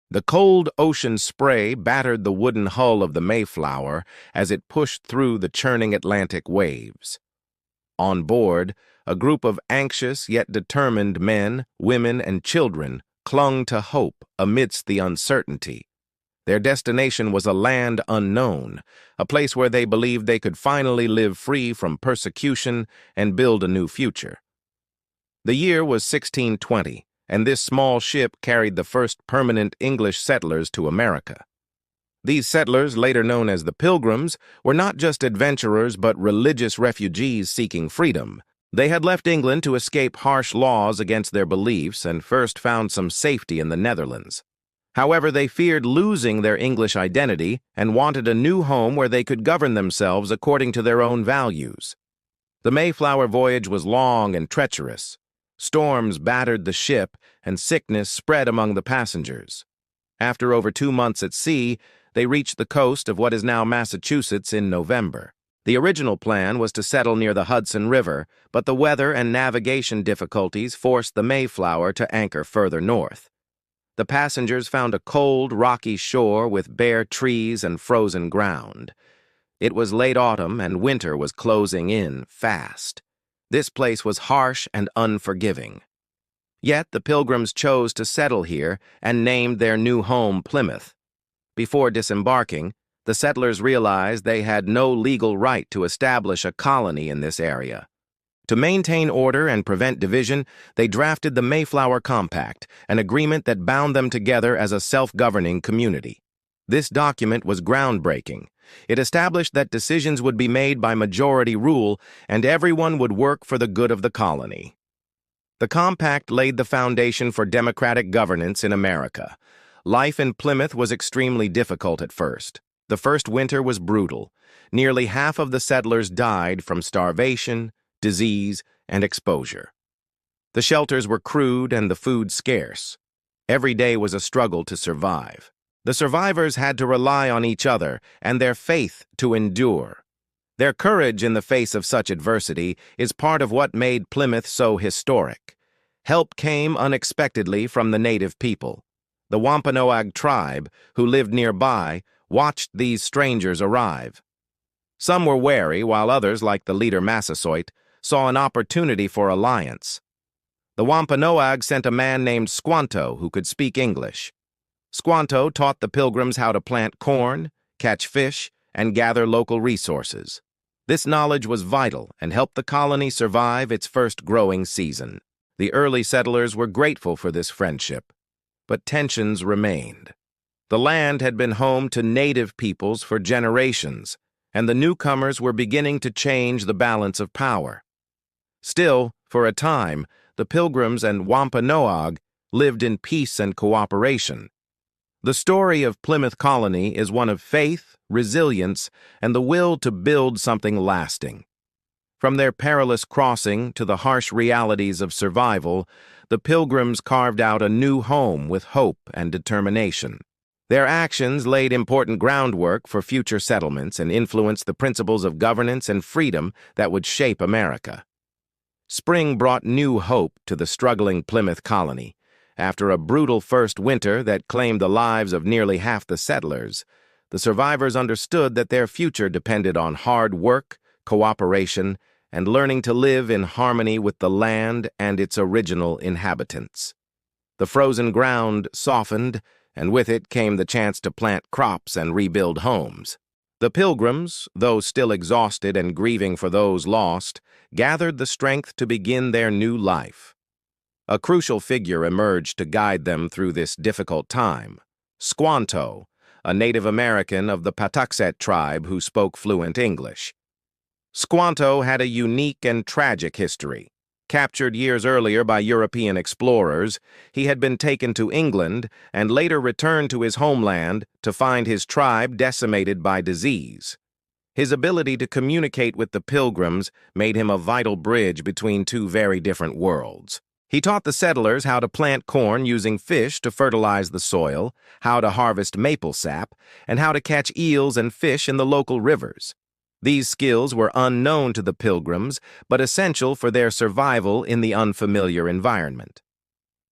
The cold ocean spray battered the wooden hull of the Mayflower as it pushed through the churning Atlantic waves. On board, a group of anxious yet determined men, women, and children clung to hope amidst the uncertainty. Their destination was a land unknown, a place where they believed they could finally live free from persecution and build a new future. The year was 1620, and this small ship carried the first permanent English settlers to America. These settlers, later known as the Pilgrims, were not just adventurers but religious refugees seeking freedom. They had left England to escape harsh laws against their beliefs and first found some safety in the Netherlands. However, they feared losing their English identity and wanted a new home where they could govern themselves according to their own values. The Mayflower voyage was long and treacherous. Storms battered the ship, and sickness spread among the passengers. After over 2 months at sea, they reached the coast of what is now Massachusetts in November. The original plan was to settle near the Hudson River, but the weather and navigation difficulties forced the Mayflower to anchor further north. The passengers found a cold, rocky shore with bare trees and frozen ground. It was late autumn, and winter was closing in fast. This place was harsh and unforgiving. Yet the Pilgrims chose to settle here and named their new home Plymouth. Before disembarking, the settlers realized they had no legal right to establish a colony in this area. To maintain order and prevent division, they drafted the Mayflower Compact, an agreement that bound them together as a self-governing community. This document was groundbreaking. It established that decisions would be made by majority rule and everyone would work for the good of the colony. The compact laid the foundation for democratic governance in America. Life in Plymouth was extremely difficult at first. The first winter was brutal. Nearly half of the settlers died from starvation, disease, and exposure. The shelters were crude and the food scarce. Every day was a struggle to survive. The survivors had to rely on each other and their faith to endure. Their courage in the face of such adversity is part of what made Plymouth so historic. Help came unexpectedly from the native people. The Wampanoag tribe, who lived nearby, watched these strangers arrive. Some were wary, while others, like the leader Massasoit, saw an opportunity for alliance. The Wampanoag sent a man named Squanto who could speak English. Squanto taught the Pilgrims how to plant corn, catch fish, and gather local resources. This knowledge was vital and helped the colony survive its first growing season. The early settlers were grateful for this friendship, but tensions remained. The land had been home to native peoples for generations, and the newcomers were beginning to change the balance of power. Still, for a time, the Pilgrims and Wampanoag lived in peace and cooperation. The story of Plymouth Colony is one of faith, resilience, and the will to build something lasting. From their perilous crossing to the harsh realities of survival, the Pilgrims carved out a new home with hope and determination. Their actions laid important groundwork for future settlements and influenced the principles of governance and freedom that would shape America. Spring brought new hope to the struggling Plymouth colony. After a brutal first winter that claimed the lives of nearly half the settlers, the survivors understood that their future depended on hard work, cooperation, and learning to live in harmony with the land and its original inhabitants. The frozen ground softened, and with it came the chance to plant crops and rebuild homes. The Pilgrims, though still exhausted and grieving for those lost, gathered the strength to begin their new life. A crucial figure emerged to guide them through this difficult time: Squanto, a Native American of the Patuxet tribe who spoke fluent English. Squanto had a unique and tragic history. Captured years earlier by European explorers, he had been taken to England and later returned to his homeland to find his tribe decimated by disease. His ability to communicate with the Pilgrims made him a vital bridge between two very different worlds. He taught the settlers how to plant corn using fish to fertilize the soil, how to harvest maple sap, and how to catch eels and fish in the local rivers. These skills were unknown to the Pilgrims, but essential for their survival in the unfamiliar environment.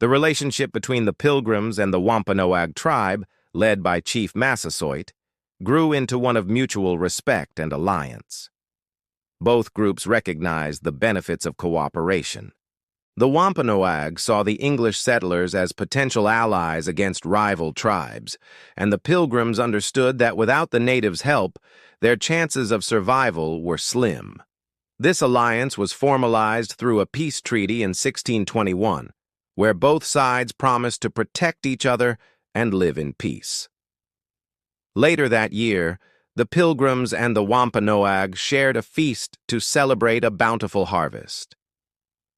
The relationship between the Pilgrims and the Wampanoag tribe, led by Chief Massasoit, grew into one of mutual respect and alliance. Both groups recognized the benefits of cooperation. The Wampanoag saw the English settlers as potential allies against rival tribes, and the Pilgrims understood that without the natives' help, their chances of survival were slim. This alliance was formalized through a peace treaty in 1621, where both sides promised to protect each other and live in peace. Later that year, the Pilgrims and the Wampanoag shared a feast to celebrate a bountiful harvest.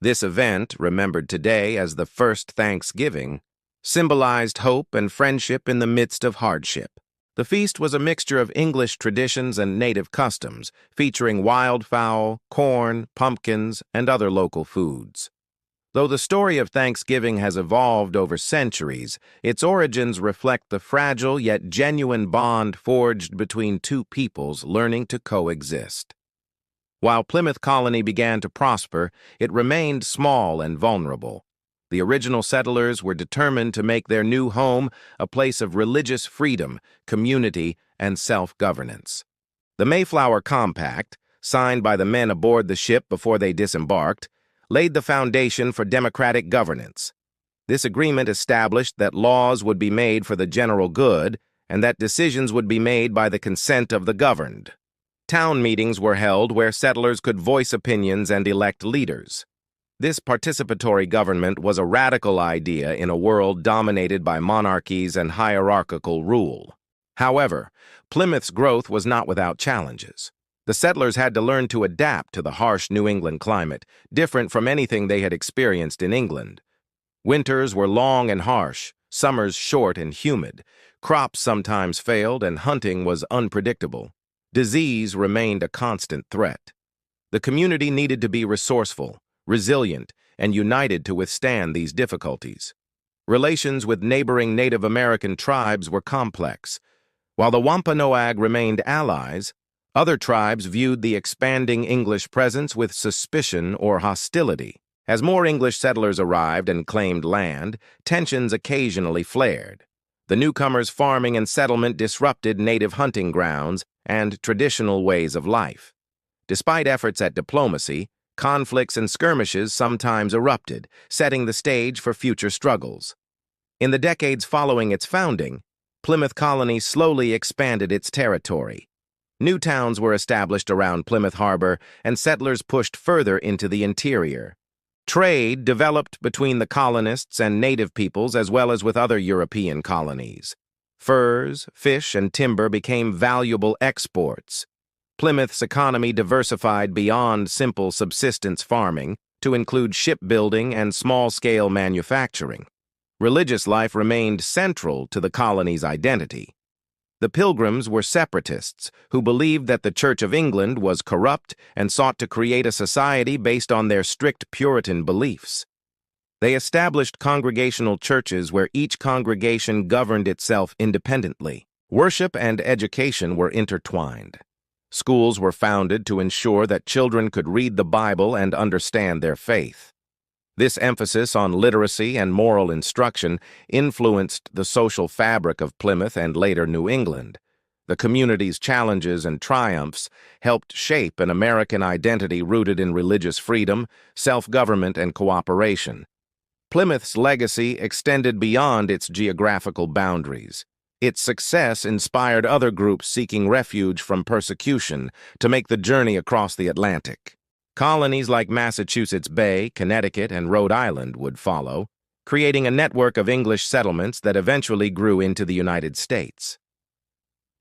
This event, remembered today as the first Thanksgiving, symbolized hope and friendship in the midst of hardship. The feast was a mixture of English traditions and native customs, featuring wildfowl, corn, pumpkins, and other local foods. Though the story of Thanksgiving has evolved over centuries, its origins reflect the fragile yet genuine bond forged between two peoples learning to coexist. While Plymouth Colony began to prosper, it remained small and vulnerable. The original settlers were determined to make their new home a place of religious freedom, community, and self-governance. The Mayflower Compact, signed by the men aboard the ship before they disembarked, laid the foundation for democratic governance. This agreement established that laws would be made for the general good and that decisions would be made by the consent of the governed. Town meetings were held where settlers could voice opinions and elect leaders. This participatory government was a radical idea in a world dominated by monarchies and hierarchical rule. However, Plymouth's growth was not without challenges. The settlers had to learn to adapt to the harsh New England climate, different from anything they had experienced in England. Winters were long and harsh, summers short and humid. Crops sometimes failed, and hunting was unpredictable. Disease remained a constant threat. The community needed to be resourceful, resilient, and united to withstand these difficulties. Relations with neighboring Native American tribes were complex. While the Wampanoag remained allies, other tribes viewed the expanding English presence with suspicion or hostility. As more English settlers arrived and claimed land, tensions occasionally flared. The newcomers' farming and settlement disrupted native hunting grounds and traditional ways of life. Despite efforts at diplomacy, conflicts and skirmishes sometimes erupted, setting the stage for future struggles. In the decades following its founding, Plymouth Colony slowly expanded its territory. New towns were established around Plymouth Harbor, and settlers pushed further into the interior. Trade developed between the colonists and native peoples as well as with other European colonies. Furs, fish, and timber became valuable exports. Plymouth's economy diversified beyond simple subsistence farming to include shipbuilding and small-scale manufacturing. Religious life remained central to the colony's identity. The Pilgrims were separatists who believed that the Church of England was corrupt and sought to create a society based on their strict Puritan beliefs. They established congregational churches where each congregation governed itself independently. Worship and education were intertwined. Schools were founded to ensure that children could read the Bible and understand their faith. This emphasis on literacy and moral instruction influenced the social fabric of Plymouth and later New England. The community's challenges and triumphs helped shape an American identity rooted in religious freedom, self-government, and cooperation. Plymouth's legacy extended beyond its geographical boundaries. Its success inspired other groups seeking refuge from persecution to make the journey across the Atlantic. Colonies like Massachusetts Bay, Connecticut, and Rhode Island would follow, creating a network of English settlements that eventually grew into the United States.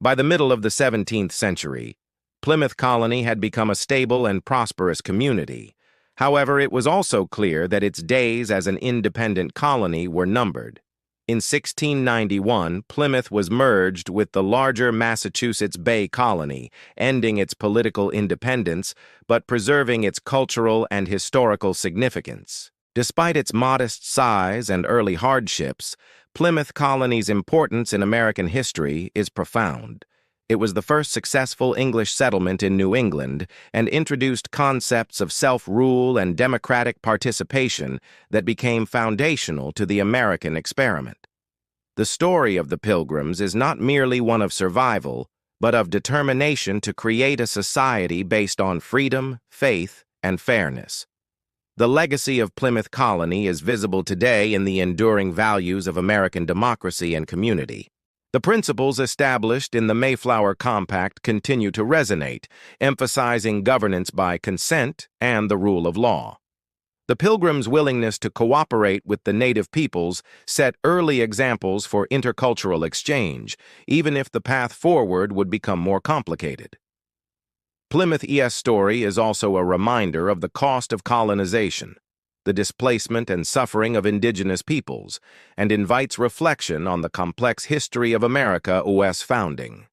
By the middle of the 17th century, Plymouth Colony had become a stable and prosperous community. However, it was also clear that its days as an independent colony were numbered. In 1691, Plymouth was merged with the larger Massachusetts Bay Colony, ending its political independence but preserving its cultural and historical significance. Despite its modest size and early hardships, Plymouth Colony's importance in American history is profound. It was the first successful English settlement in New England and introduced concepts of self-rule and democratic participation that became foundational to the American experiment. The story of the Pilgrims is not merely one of survival, but of determination to create a society based on freedom, faith, and fairness. The legacy of Plymouth Colony is visible today in the enduring values of American democracy and community. The principles established in the Mayflower Compact continue to resonate, emphasizing governance by consent and the rule of law. The Pilgrims' willingness to cooperate with the native peoples set early examples for intercultural exchange, even if the path forward would become more complicated. Plymouth's story is also a reminder of the cost of colonization, the displacement and suffering of indigenous peoples, and invites reflection on the complex history of America's founding.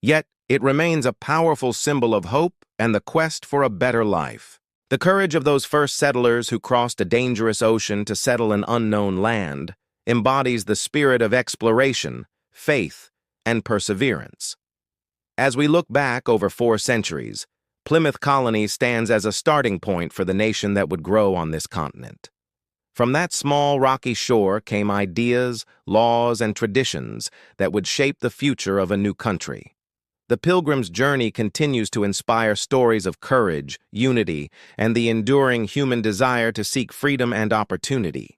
Yet, it remains a powerful symbol of hope and the quest for a better life. The courage of those first settlers who crossed a dangerous ocean to settle an unknown land embodies the spirit of exploration, faith, and perseverance. As we look back over 4 centuries, Plymouth Colony stands as a starting point for the nation that would grow on this continent. From that small rocky shore came ideas, laws, and traditions that would shape the future of a new country. The Pilgrim's journey continues to inspire stories of courage, unity, and the enduring human desire to seek freedom and opportunity.